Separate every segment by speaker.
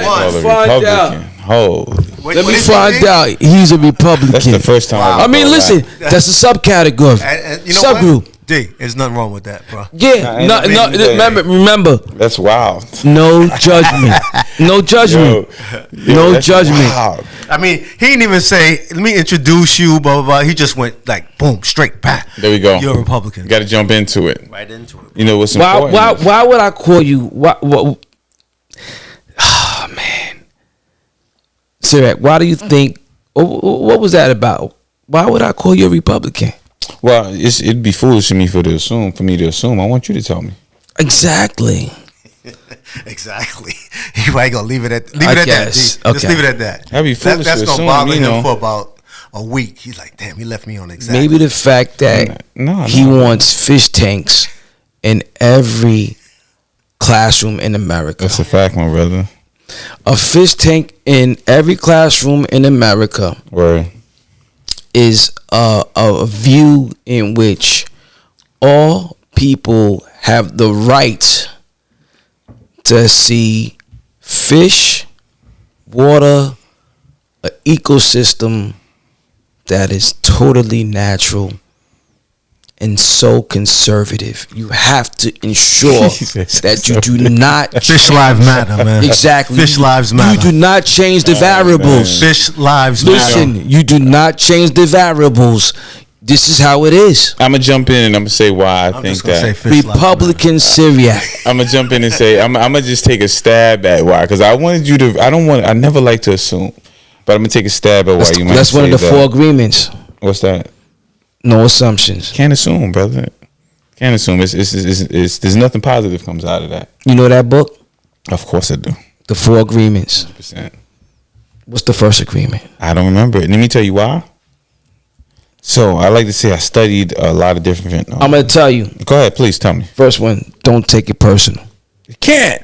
Speaker 1: find out.
Speaker 2: Let me find out. He's a Republican.
Speaker 1: That's the first time.
Speaker 2: I mean, listen, that's a subcategory.
Speaker 3: You know
Speaker 2: subgroup.
Speaker 3: What? D, there's nothing wrong with that, bro.
Speaker 2: Yeah, remember.
Speaker 1: That's wild.
Speaker 2: No judgment. No judgment. No judgment.
Speaker 1: Wild.
Speaker 3: I mean, he didn't even say, let me introduce you, blah, blah, blah. He just went like, boom, straight back.
Speaker 1: There we go.
Speaker 3: You're a Republican.
Speaker 1: Got to jump into it.
Speaker 3: Right into it.
Speaker 1: You know what's important?
Speaker 2: Why would I call you? Oh, man. Sirach, why do you think, what was that about? Why would I call you a Republican?
Speaker 1: Well, it'd be foolish of me for me to assume. I want you to tell me.
Speaker 2: Exactly.
Speaker 3: Exactly. You ain't gonna leave it at that. Just leave it at that.
Speaker 1: That'd be foolish.
Speaker 3: That's gonna bother him for about a week. He's like, damn, he left me on exactly.
Speaker 2: Maybe the fact that he wants fish tanks in every classroom in America.
Speaker 1: That's a fact, my brother.
Speaker 2: A fish tank in every classroom in America.
Speaker 1: Word.
Speaker 2: Is a view in which all people have the right to see fish, water, an ecosystem that is totally natural and so conservative. You have to ensure that you do not
Speaker 3: fish lives matter, man.
Speaker 2: Exactly.
Speaker 3: Fish lives matter.
Speaker 2: You do not change the variables.
Speaker 3: Man. Fish lives matter.
Speaker 2: Listen, you do not change the variables. This is how it is.
Speaker 1: I'm gonna jump in and I'm gonna say why I think that
Speaker 2: Republican Syriac.
Speaker 1: I'm gonna jump in and say I'm gonna just take a stab at why, because I wanted you to. I never like to assume, but I'm gonna take a stab at why you might.
Speaker 2: That's one of the 4 agreements.
Speaker 1: What's that?
Speaker 2: No assumptions.
Speaker 1: Can't assume, brother. Can't assume. It's there's nothing positive comes out of that.
Speaker 2: You know that book?
Speaker 1: Of course I do.
Speaker 2: The 4 agreements.
Speaker 1: 100%.
Speaker 2: What's the first agreement?
Speaker 1: I don't remember it. Let me tell you why. So I like to say I studied a lot of different.
Speaker 2: I'm gonna tell you.
Speaker 1: Go ahead, please tell me.
Speaker 2: First one, don't take it personal.
Speaker 1: You can't.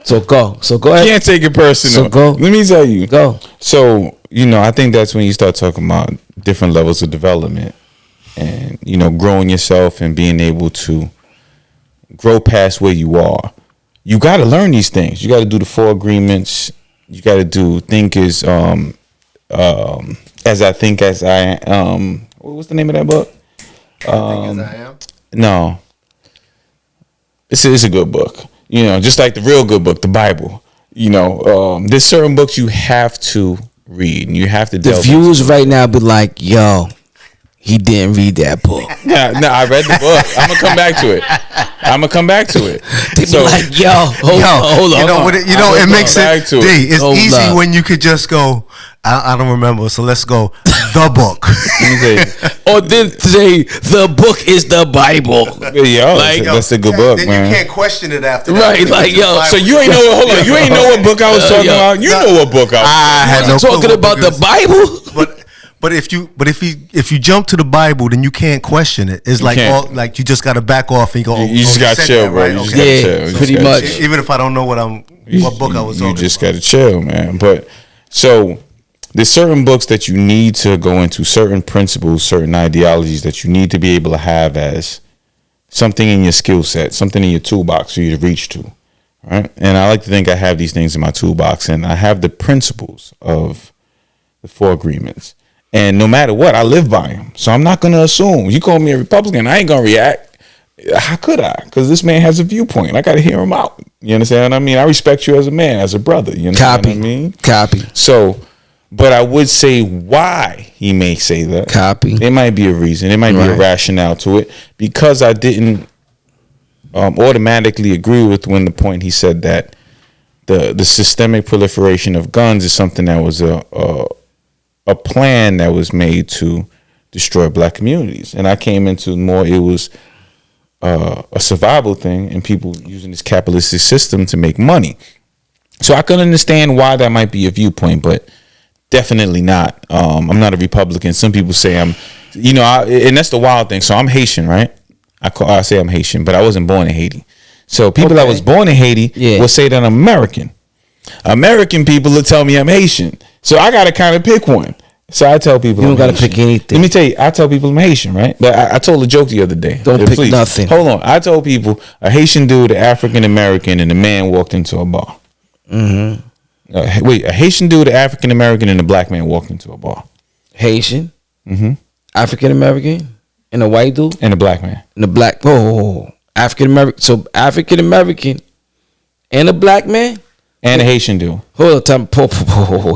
Speaker 2: So go ahead.
Speaker 1: You can't take it personal.
Speaker 2: So go.
Speaker 1: Let me tell you.
Speaker 2: Go.
Speaker 1: So I think that's when you start talking about different levels of development. And growing yourself and being able to grow past where you are. You got to learn these things. You got to do the 4 agreements. You got to do think as I think as I am. What was the name of that book?
Speaker 3: I think as I am.
Speaker 1: No, it's a good book. Just like the real good book, the Bible. There's certain books you have to read. And you have to.
Speaker 2: The viewers right now be like, yo. He didn't read that book.
Speaker 1: No, I read the book. I'm gonna come back to it.
Speaker 2: They be like, yo, hold on.
Speaker 3: It makes it. D, it's easy when you could just go. I don't remember, so let's go. The book.
Speaker 2: Or then say the book is the Bible.
Speaker 1: That's a good book,
Speaker 3: then
Speaker 1: man.
Speaker 3: You can't question it after that.
Speaker 2: Right, like yo.
Speaker 1: So you ain't know. Hold on, you ain't know what book I was talking about. You know what book I was
Speaker 2: talking about. The Bible.
Speaker 3: But if you jump to the Bible, then you can't question it. It's like you just got to back off and you go.
Speaker 1: You just got to chill, bro.
Speaker 2: Pretty much.
Speaker 3: Even if I don't know what book I was talking.
Speaker 1: You just got to chill, man. But so there's certain books that you need to go into, certain principles, certain ideologies that you need to be able to have as something in your skill set, something in your toolbox for you to reach to, right? And I like to think I have these things in my toolbox, and I have the principles of the 4 agreements. And no matter what, I live by them. So I'm not going to assume. You call me a Republican, I ain't going to react. How could I? Because this man has a viewpoint. I got to hear him out. You understand what I mean? I respect you as a man, as a brother. You understand what I mean?
Speaker 2: Copy.
Speaker 1: So, but I would say why he may say that.
Speaker 2: Copy.
Speaker 1: There might be a reason. There might be a rationale to it. Because I didn't automatically agree with when the point he said that the systemic proliferation of guns is something that was a plan that was made to destroy black communities. And I came into more, it was a survival thing and people using this capitalistic system to make money. So I can understand why that might be a viewpoint, but definitely not. I'm not a Republican. Some people say I'm, and that's the wild thing. So I'm Haitian, right? I say I'm Haitian, but I wasn't born in Haiti. So people that was born in Haiti will say that I'm American. American people will tell me I'm Haitian. So I got to kind of pick one. So I tell people
Speaker 2: you don't got to pick anything.
Speaker 1: Let me tell you, I tell people I'm Haitian, right? But I told a joke the other day.
Speaker 2: Don't pick nothing.
Speaker 1: Hold on. I told people a Haitian dude, an African American, and a man walked into a bar. Mm-hmm. Wait, a Haitian dude, an African American, and a black man walked into a bar.
Speaker 2: Haitian, African American, and a white dude,
Speaker 1: and a black man,
Speaker 2: and a black. African American. So African American, and a black man,
Speaker 1: and a Haitian dude.
Speaker 2: Hold on,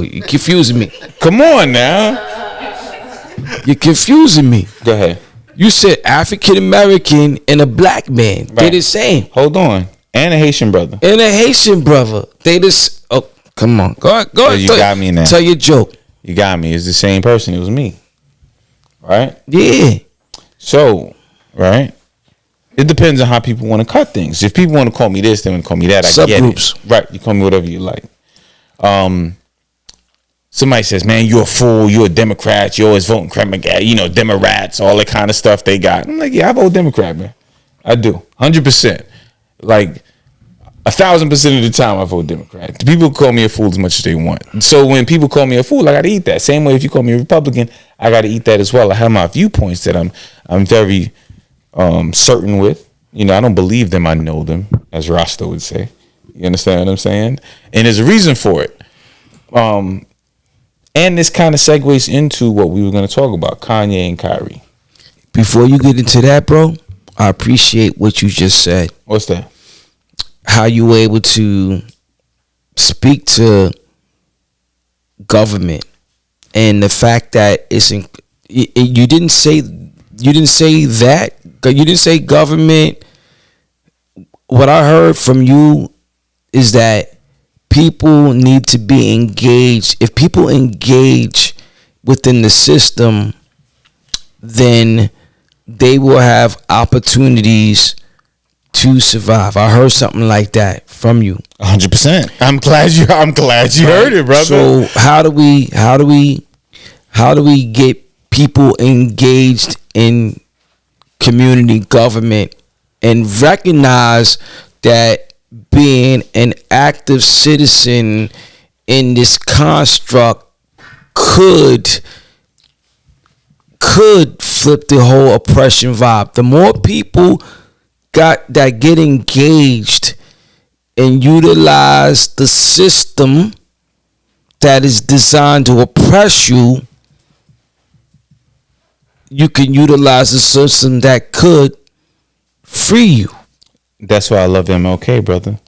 Speaker 2: you confusing me.
Speaker 1: Come on now,
Speaker 2: you're confusing me.
Speaker 1: Go ahead.
Speaker 2: You said African American and a black man. Right. They the same.
Speaker 1: Hold on. And a Haitian brother.
Speaker 2: And a Haitian brother. They just. Oh, come on. Go ahead.
Speaker 1: You got me now.
Speaker 2: Tell your joke.
Speaker 1: You got me. It's the same person. It was me. Right?
Speaker 2: Yeah.
Speaker 1: So, right? It depends on how people want to cut things. If people want to call me this, they want to call me that. I get it. Right. You call me whatever you like. Somebody says, man, you're a fool. You're a Democrat. You're always voting Democrat. You know, Democrats, all that kind of stuff they got. I'm like, yeah, I vote Democrat, man. I do. 100%. Like, 1,000% of the time I vote Democrat. People call me a fool as much as they want. So when people call me a fool, I got to eat that. Same way if you call me a Republican, I got to eat that as well. I have my viewpoints that I'm very certain with. You know, I don't believe them. I know them, as Rasta would say. You understand what I'm saying? And there's a reason for it. And this kind of segues into what we were going to talk about, Kanye and Kyrie.
Speaker 2: Before you get into that, bro, I appreciate what you just said.
Speaker 1: What's that?
Speaker 2: How you were able to speak to government and the fact that you didn't say that. You didn't say government. What I heard from you is that people need to be engaged. If people engage within the system, then they will have opportunities to survive. I heard something like that from you.
Speaker 1: 100%. I'm glad you heard it, brother.
Speaker 2: So how do we get people engaged in community government and recognize that being an active citizen in this construct could flip the whole oppression vibe? The more people get engaged and utilize the system that is designed to oppress you, you can utilize a system that could free you.
Speaker 1: That's why I love MLK, brother.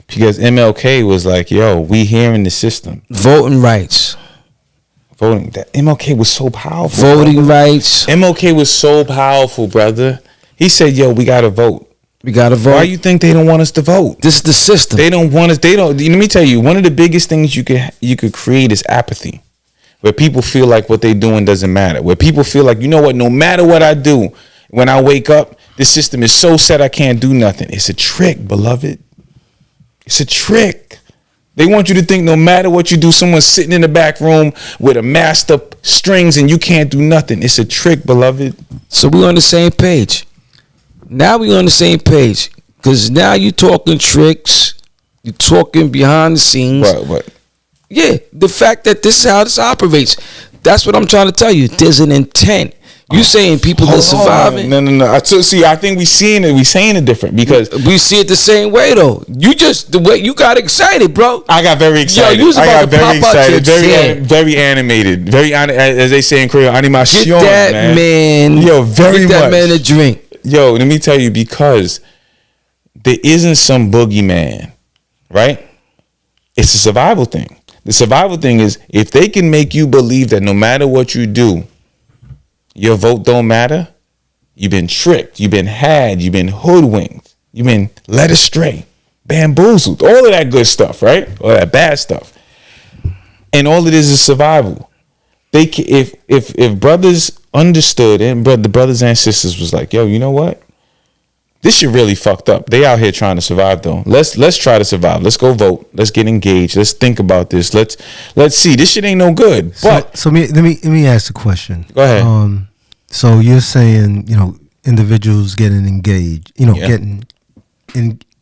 Speaker 1: Because MLK was like, yo, we here in the system.
Speaker 2: Voting rights.
Speaker 1: Voting. That MLK was so powerful.
Speaker 2: Voting
Speaker 1: brother.
Speaker 2: rights.
Speaker 1: MLK was so powerful, brother. He said, yo, we got to vote.
Speaker 2: We got to vote.
Speaker 1: Why you think they don't want us to vote?
Speaker 2: This is the system.
Speaker 1: They don't want us. Let me tell you, one of the biggest things you could create is apathy. Where people feel like what they're doing doesn't matter. Where people feel like, you know what, no matter what I do, when I wake up, this system is so set I can't do nothing. It's a trick, beloved. It's a trick. They want you to think no matter what you do, someone's sitting in the back room with a masked up strings and you can't do nothing. It's a trick, beloved.
Speaker 2: So we're on the same page. Now we're on the same page. Because now you're talking tricks. You're talking behind the scenes.
Speaker 1: What?
Speaker 2: Yeah, the fact that this is how this operates. That's what I'm trying to tell you. There's an intent. You saying people are surviving?
Speaker 1: No. I think we saying it different because
Speaker 2: we see it the same way though. The way you got excited, bro.
Speaker 1: I got very excited.
Speaker 2: Yo, I got very excited.
Speaker 1: Very animated. As they say in Korea, animation.
Speaker 2: Get that man.
Speaker 1: Yo, very
Speaker 2: get that man a drink.
Speaker 1: Yo, let me tell you, because there isn't some boogeyman, right? It's a survival thing. The survival thing is if they can make you believe that no matter what you do, your vote don't matter, you've been tricked, you've been had, you've been hoodwinked, you've been led astray, bamboozled, all of that good stuff, right? All that bad stuff. And all it is survival. If brothers understood and the brothers and sisters was like, yo, you know what? This shit really fucked up. They out here trying to survive though. Let's try to survive. Let's go vote. Let's get engaged. Let's think about this. Let's see. This shit ain't no good. But
Speaker 3: so let me ask a question.
Speaker 1: Go ahead.
Speaker 3: So you're saying, individuals getting engaged, getting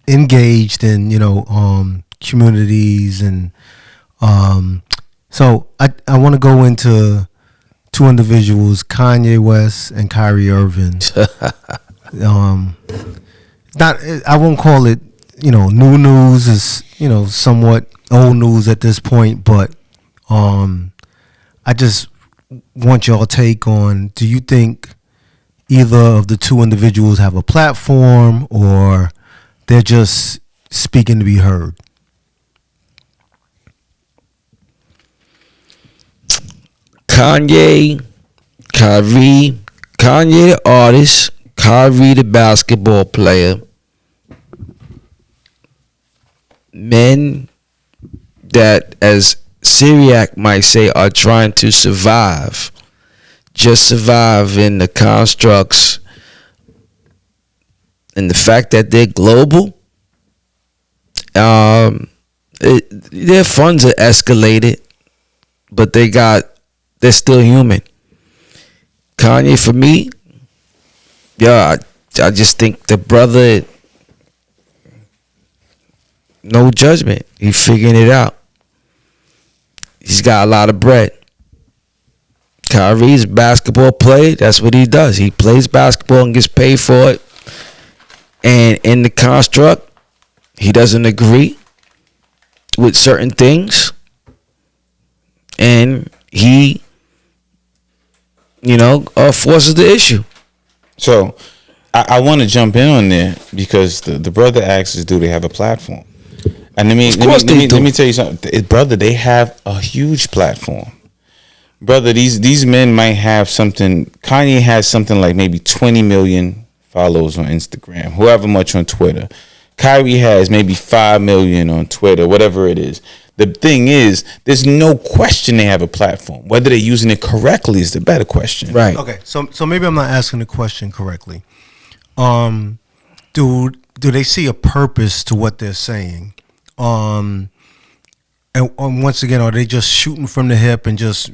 Speaker 3: engaged in, communities and so I want to go into two individuals, Kanye West and Kyrie Irving. I won't call it, new news is, somewhat old news at this point, but I just want y'all take on, do you think either of the two individuals have a platform or they're just speaking to be heard?
Speaker 2: Kanye, Kyrie, Kanye the artist, Kyrie the basketball player. Men that, as Syriac might say, are trying to survive. Just survive in the constructs and the fact that they're global. Their funds are escalated, but they're still human. Kanye, for me, I just think the brother, no judgment. He figuring it out. He's got a lot of bread. Kyrie's a basketball player. That's what he does. He plays basketball and gets paid for it. And in the construct, he doesn't agree with certain things. And he, forces the issue.
Speaker 1: So I want to jump in on there because the brother asks, do they have a platform? And let me tell you something, brother. They have a huge platform, brother. These men might have something. Kanye has something like maybe 20 million followers on Instagram, however much on Twitter. Kyrie has maybe 5 million on Twitter, whatever it is. The thing is, there's no question they have a platform. Whether they're using it correctly is the better question.
Speaker 2: Right.
Speaker 3: Okay. So maybe I'm not asking the question correctly. Do they see a purpose to what they're saying? And once again, are they just shooting from the hip and just,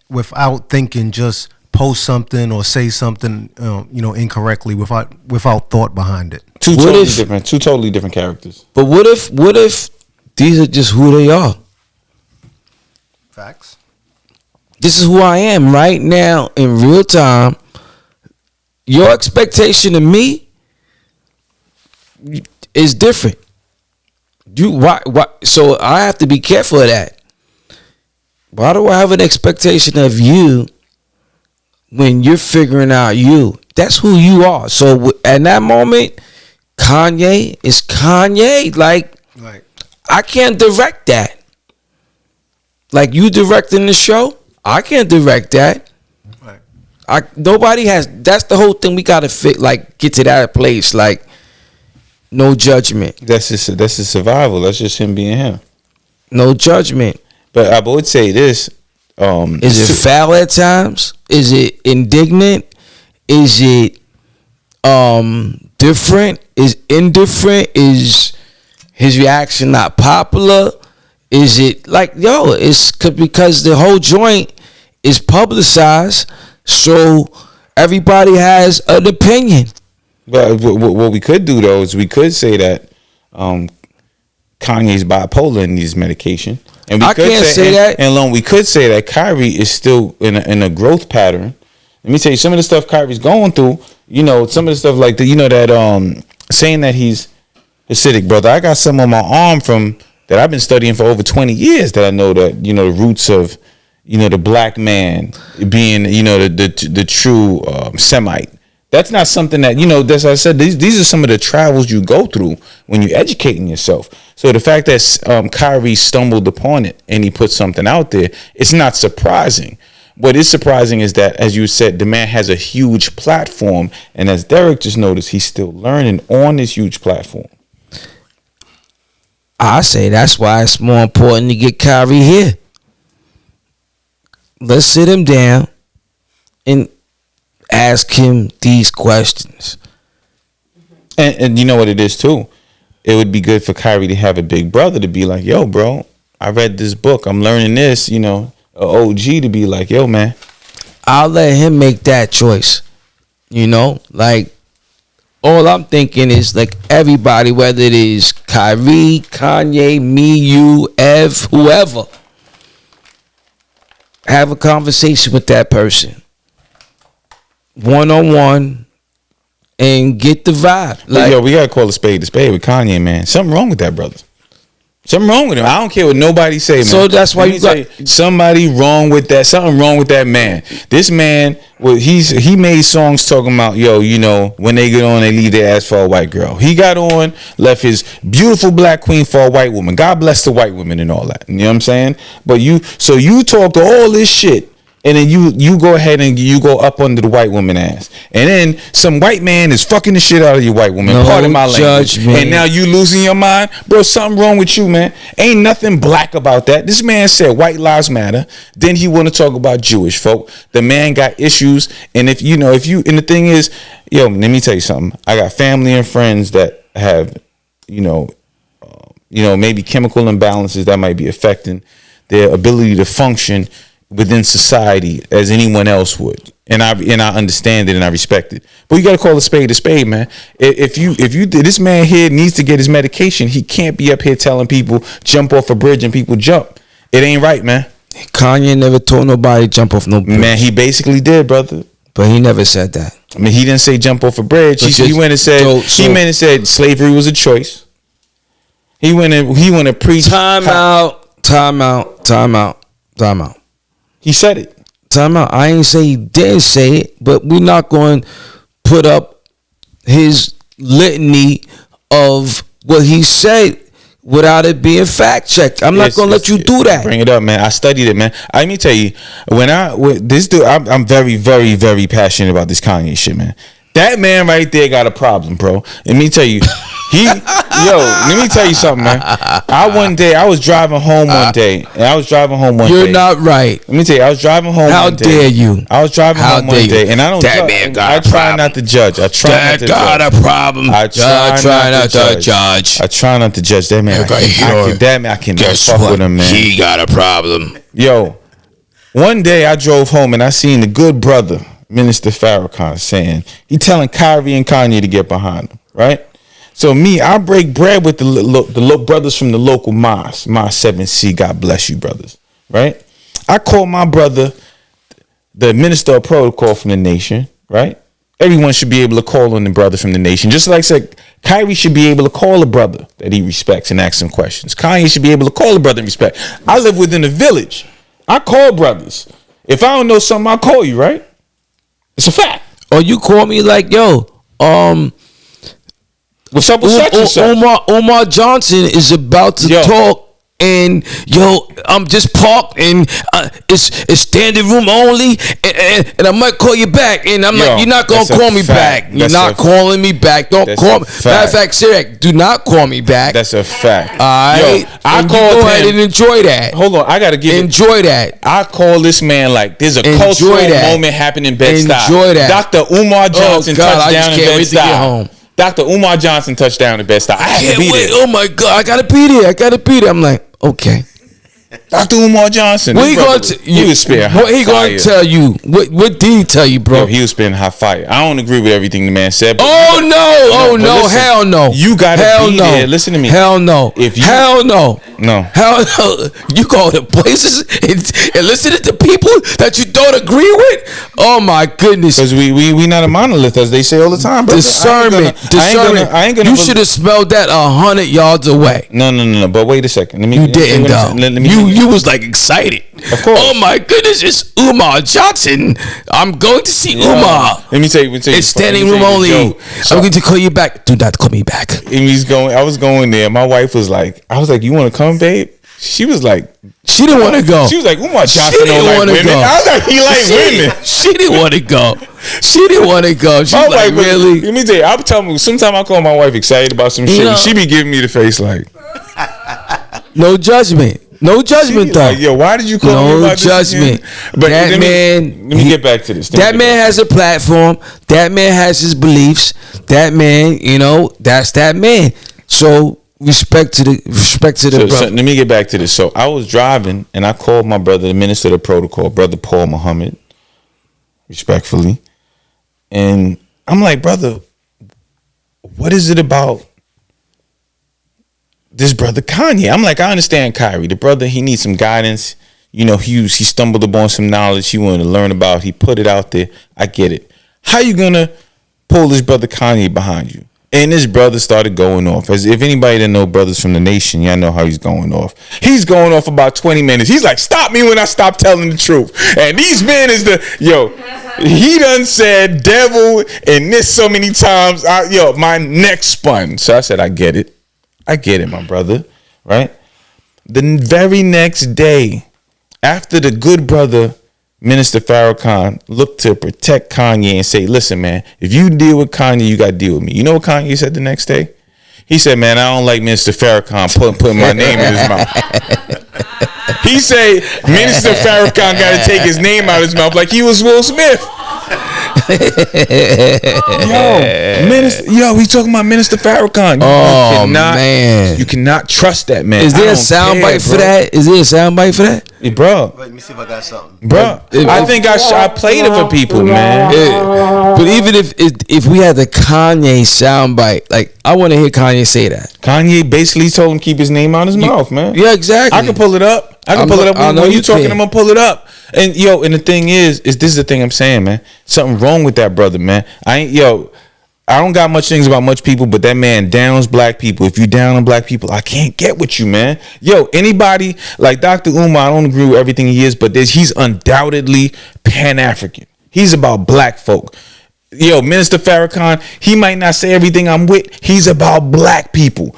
Speaker 3: without thinking, just post something or say something, incorrectly without thought behind it?
Speaker 1: Two totally different characters.
Speaker 2: But what if these are just who they are?
Speaker 3: Facts.
Speaker 2: This is who I am right now in real time. Your expectation of me is different. Why? So I have to be careful of that. Why do I have an expectation of you when you're figuring out you? That's who you are. So at that moment, Kanye is Kanye. Like, right. I can't direct that. Like you directing the show, I can't direct that. Right. Nobody has. That's the whole thing. We gotta get to that place. Like, no judgment.
Speaker 1: That's his survival. That's just him being him.
Speaker 2: No judgment. But
Speaker 1: I would say this:
Speaker 2: is it foul at times? Is it indignant? Is it different? Is indifferent? Is his reaction not popular? Is it like, it's because the whole joint is publicized, so everybody has an opinion.
Speaker 1: But what we could do though is we could say that Kanye's bipolar and needs medication, and we can't say that. And we could say that Kyrie is still in a growth pattern. Let me tell you some of the stuff Kyrie's going through. Some of the stuff like that saying that he's Hasidic, brother. I got some on my arm that I've been studying for over 20 years that I know that, the roots of, the black man being, the true Semite. That's not something that, as I said, these are some of the travels you go through when you're educating yourself. So the fact that Kyrie stumbled upon it and he put something out there, it's not surprising. What is surprising is that, as you said, the man has a huge platform. And as Derek just noticed, he's still learning on this huge platform.
Speaker 2: I say that's why it's more important to get Kyrie here. Let's sit him down and ask him these questions.
Speaker 1: And you know what it is too? It would be good for Kyrie to have a big brother to be like, yo, bro, I read this book. I'm learning this, a OG to be like, yo, man.
Speaker 2: I'll let him make that choice. All I'm thinking is everybody, whether it is Kyrie, Kanye, me, you, Ev, whoever, have a conversation with that person, one-on-one, and get the vibe.
Speaker 1: We gotta call a spade with Kanye, man. Something wrong with that brother. Something wrong with him. I don't care what nobody say, man.
Speaker 2: So that's why
Speaker 1: Let me say, somebody wrong with that. Something wrong with that man. This man, well, he made songs talking about, yo, you know, when they get on, they leave their ass for a white girl. He got on, left his beautiful black queen for a white woman. God bless the white women and all that. You know what I'm saying? But you talk all this shit. And then you go ahead and you go up under the white woman ass. And then some white man is fucking the shit out of your white woman.
Speaker 2: No
Speaker 1: Pardon my language.
Speaker 2: judgment.
Speaker 1: And now you losing your mind. Bro, something wrong with you, man. Ain't nothing black about that. This man said white lives matter. Then he want to talk about Jewish folk. The man got issues. And and the thing is, yo, let me tell you something. I got family and friends that have, maybe chemical imbalances that might be affecting their ability to function within society as anyone else would, and I understand it and I respect it. But you got to call a spade, man. If this man here needs to get his medication, he can't be up here telling people jump off a bridge and people jump. It ain't right, man.
Speaker 2: Kanye never told nobody jump off no bridge.
Speaker 1: Man, he basically did, brother.
Speaker 2: But he never said that.
Speaker 1: I mean, he didn't say jump off a bridge. He went and said he went and said slavery was a choice. He went and preach.
Speaker 2: Time out.
Speaker 1: He said it.
Speaker 2: Time out. I ain't say he didn't say it, but we're not going to put up his litany of what he said without it being fact checked. I'm not going to let you do that.
Speaker 1: Bring it up, man. I studied it, man. Let me tell you, this dude, I'm very, very, very passionate about this Kanye shit, man. That man right there got a problem, bro. Let me tell you. Let me tell you something, man. I was driving home one day.
Speaker 2: You're not right.
Speaker 1: Let me tell you, I was driving home one day.
Speaker 2: How dare you?
Speaker 1: I was driving home one day, and I don't.
Speaker 2: That man got a problem.
Speaker 1: I try not to judge. I try not to judge. That man, I cannot fuck with him, man.
Speaker 2: He got a problem.
Speaker 1: Yo, one day I drove home and I seen the good brother, Minister Farrakhan, saying he telling Kyrie and Kanye to get behind him, right? So I break bread with the brothers from the local mosque, Mosque 7C. God bless you, brothers. Right? I call my brother, the minister of protocol from the nation. Right? Everyone should be able to call on the brother from the nation. Just like I said, Kyrie should be able to call a brother that he respects and ask him questions. Kanye should be able to call a brother and respect. I live within a village. I call brothers. If I don't know something, I'll call you. Right? It's a fact.
Speaker 2: Or you call me like, yo,
Speaker 1: what's up with such and such?
Speaker 2: Omar Johnson is about to talk, and I'm just parked, and it's standing room only, and I might call you back, and I'm like, you're not gonna call me back. You're not calling me back. Don't call me. Matter of fact, Sirek, do not call me back.
Speaker 1: That's a fact.
Speaker 2: All right, I called him. Go ahead and enjoy that.
Speaker 1: Hold on, I gotta
Speaker 2: enjoy that.
Speaker 1: I call this man like there's a cultural moment happening in Bed-Stuy.
Speaker 2: Enjoy that.
Speaker 1: Dr. Umar Johnson touchdown in
Speaker 2: Bed-Stuy.
Speaker 1: Dr. Umar Johnson touchdown in Bed-Stuy. I have to be there.
Speaker 2: Oh my God, I gotta be there. I'm like, okay.
Speaker 1: Dr. Umar Johnson.
Speaker 2: What he going to tell you? What did he tell you, bro?
Speaker 1: Yo, he was spitting hot fire. I don't agree with everything the man said.
Speaker 2: Hell no.
Speaker 1: You gotta be there. Listen to me.
Speaker 2: Hell no. Hell no.
Speaker 1: No.
Speaker 2: Hell no. You go to places and listen to people that you don't agree with? Oh my goodness.
Speaker 1: Because we not a monolith, as they say all the time, bro.
Speaker 2: Discernment. I ain't gonna. You should have smelled that 100 yards away.
Speaker 1: No. But wait a second.
Speaker 2: You didn't though. You was like excited.
Speaker 1: Of course.
Speaker 2: Oh my goodness, it's Umar Johnson. I'm going to see Umar.
Speaker 1: Let me tell you.
Speaker 2: It's standing room only. I'm going to call you back. Do not call me back.
Speaker 1: And I was going there. My wife was like, I was like, you want to come, babe? She was like,
Speaker 2: she didn't want to go.
Speaker 1: She was like, Umar Johnson don't like women. Go. I was like, he like women.
Speaker 2: She didn't want to go. She didn't want to go. She was like, really?
Speaker 1: Let me tell you, I'll tell me. Sometimes I call my wife excited about some shit. She be giving me the face like,
Speaker 2: no judgment. No judgment, though.
Speaker 1: Like, yo, why did you call me about
Speaker 2: judgment. But that man.
Speaker 1: Let me get back to this.
Speaker 2: That man has a platform. That man has his beliefs. That man, that's that man. So respect to the brother.
Speaker 1: So let me get back to this. So I was driving and I called my brother, the minister of the protocol, Brother Paul Muhammad, respectfully, and I'm like, brother, what is it about this brother Kanye? I'm like, I understand Kyrie, the brother, he needs some guidance. He stumbled upon some knowledge he wanted to learn about. He put it out there. I get it. How you gonna pull this brother Kanye behind you? And this brother started going off. As if anybody that know brothers from the nation, y'all know how he's going off. He's going off about 20 minutes. He's like, stop me when I stop telling the truth. And these men is he done said devil and this so many times. My neck spun. So I said, I get it, my brother. Right? The very next day, after the good brother, Minister Farrakhan, looked to protect Kanye and say, listen, man, if you deal with Kanye, you got to deal with me. You know what Kanye said the next day? He said, man, I don't like Minister Farrakhan putting my name in his mouth. He said, Minister Farrakhan got to take his name out of his mouth like he was Will Smith. We talking about Minister Farrakhan.
Speaker 2: Man,
Speaker 1: you cannot trust that man.
Speaker 2: Is there a soundbite for that?
Speaker 1: Hey, bro?
Speaker 3: Let me see if I got something.
Speaker 1: Bro, I think I played it for people, man.
Speaker 2: But even if we had the Kanye soundbite, like I want to hear Kanye say that.
Speaker 1: Kanye basically told him keep his name out of his mouth, man.
Speaker 2: Yeah, exactly.
Speaker 1: I can pull it up. I know you talking. I'm gonna pull it up. And the thing is this is the thing I'm saying, man. Something wrong with that brother, man. I don't got much things about much people, but that man downs black people. If you down on black people, I can't get with you, man. Anybody like Dr. Umar, I don't agree with everything he is, but he's undoubtedly Pan-African. He's about black folk. Minister Farrakhan, he might not say everything I'm with. He's about black people.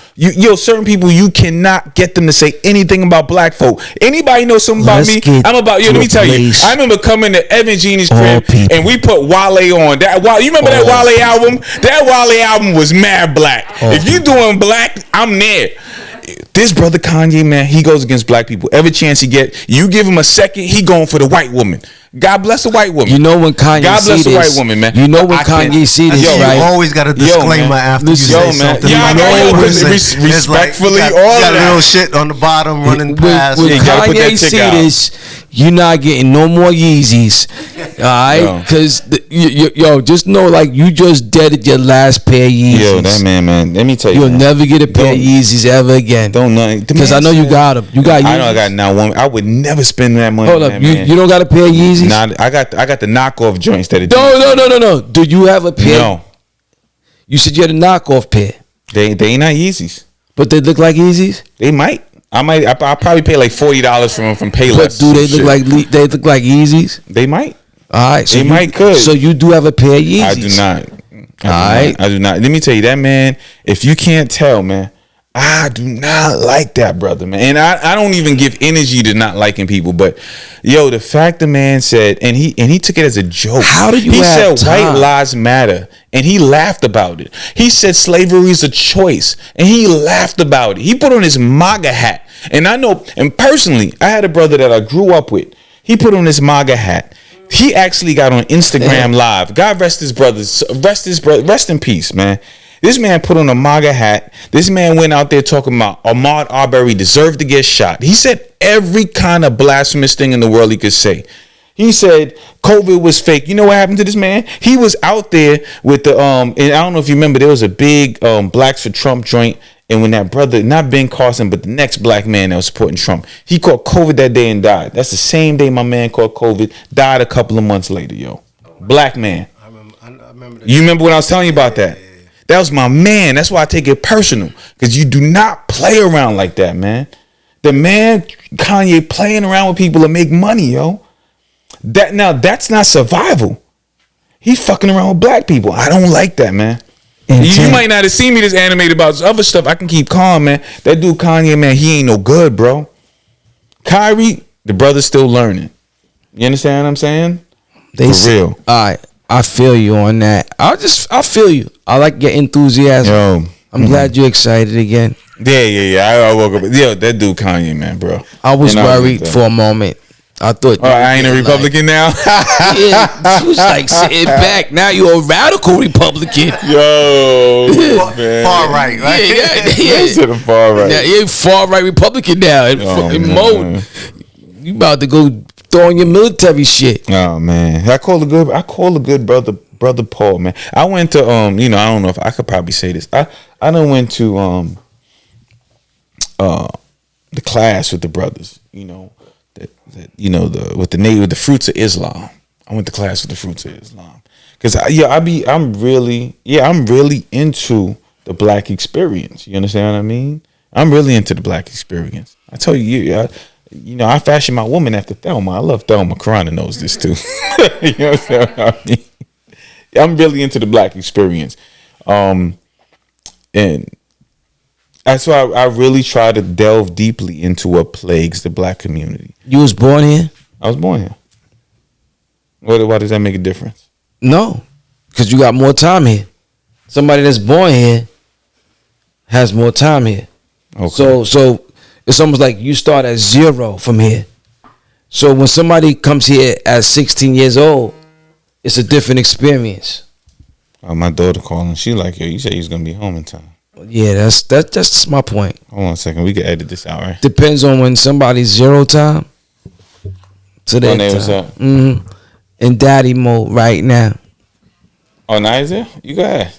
Speaker 1: Certain people, you cannot get them to say anything about black folk. Anybody know something about me? I'm about, let me tell you. I remember coming to Evan Genie's crib and we put Wale on. You remember that Wale album? That Wale album was mad black. If you doing black, I'm there. This brother Kanye, man, he goes against black people. Every chance he get, you give him a second, he going for the white woman. God bless the white woman.
Speaker 2: You know when Kanye
Speaker 1: God bless the white woman, man.
Speaker 2: You know when Kanye see this, right?
Speaker 3: You always got a disclaimer after you say something.
Speaker 1: Yeah, I know. Respectfully, all of that.
Speaker 3: Got a little shit on the bottom running past.
Speaker 2: When Kanye see this, you're not getting no more Yeezys. All right? Because, just know, like, you just deaded your last pair of Yeezys.
Speaker 1: Yo, that man, let me tell you.
Speaker 2: You'll never get a pair of Yeezys ever again. Because I know you got them. You got Yeezys.
Speaker 1: I know I got now one. I would never spend that money.
Speaker 2: Hold up. You don't got a pair of Yeezys?
Speaker 1: Nah, I got the knockoff joints that it.
Speaker 2: No. Do you have a pair?
Speaker 1: No.
Speaker 2: You said you had a knockoff pair.
Speaker 1: They ain't not Yeezys.
Speaker 2: But they look like Yeezys?
Speaker 1: They might. I'll probably pay like $40 for them from Payless.
Speaker 2: But do they look like Yeezys?
Speaker 1: They might.
Speaker 2: All right. So
Speaker 1: they might could.
Speaker 2: So you do have a pair of Yeezys?
Speaker 1: I do not.
Speaker 2: I
Speaker 1: do not. Let me tell you, that man, if you can't tell, man, I do not like that brother, man. And I don't even give energy to not liking people. But the fact the man said, and he took it as a joke.
Speaker 2: How do you?
Speaker 1: He
Speaker 2: have
Speaker 1: said
Speaker 2: time?
Speaker 1: white lives matter, and he laughed about it. He said slavery is a choice, and he laughed about it. He put on his MAGA hat, and I know. And personally, I had a brother that I grew up with. He put on his MAGA hat. He actually got on Instagram Live. God rest his brothers. Rest in peace, man. This man put on a MAGA hat. This man went out there talking about Ahmaud Arbery deserved to get shot. He said every kind of blasphemous thing in the world he could say. He said COVID was fake. You know what happened to this man? He was out there with the and I don't know if you remember, there was a big Blacks for Trump joint. And when that brother, not Ben Carson, but the next black man that was supporting Trump, he caught COVID that day and died. That's the same day my man caught COVID, died a couple of months later, Black man. I remember that. You remember when I was telling you about that? That was my man. That's why I take it personal. Because you do not play around like that, man. The man, Kanye, playing around with people to make money, That's not survival. He's fucking around with black people. I don't like that, man. You might not have seen me this animated about other stuff. I can keep calm, man. That dude Kanye, man, he ain't no good, bro. Kyrie, the brother's still learning. You understand what I'm saying? For real.
Speaker 2: All right. I feel you on that. I feel you. I like your enthusiasm. I'm glad you're excited again.
Speaker 1: Yeah. I woke up. That dude Kanye, man, bro.
Speaker 2: I was worried for a moment. I thought.
Speaker 1: Oh, I ain't a Republican now.
Speaker 2: Yeah, you was like sitting back. Now you're a radical Republican.
Speaker 1: Man.
Speaker 3: Far right, right?
Speaker 1: Yeah. To the far right.
Speaker 2: Now you're far right Republican now. In mode. You about to go throwing your military shit.
Speaker 1: Oh man, I call a good brother Paul, man. I went to I don't know if I could probably say this. I done went to the class with the brothers, with the fruits of Islam. I went to class with the Fruits of Islam. Cause I'm really into the black experience. You understand what I mean? I'm really into the black experience. I tell you, I fashion my woman after Thelma. I love Thelma. Karana knows this too. You know what I mean? I'm really into the black experience. And that's why I really try to delve deeply into what plagues the black community.
Speaker 2: You was born here?
Speaker 1: I was born here. Why does that make a difference?
Speaker 2: No, because you got more time here. Somebody that's born here has more time here.
Speaker 1: Okay.
Speaker 2: So it's almost like you start at zero from here. So when somebody comes here at 16 years old, it's a different experience.
Speaker 1: My daughter calling. She like, yo, you said he's gonna be home in time.
Speaker 2: Yeah, that's my point.
Speaker 1: Hold on a second. We can edit this out, right?
Speaker 2: Depends on when somebody's zero time to their time.
Speaker 1: What's up?
Speaker 2: In daddy mode right now.
Speaker 1: Oh, now is it? You go ahead.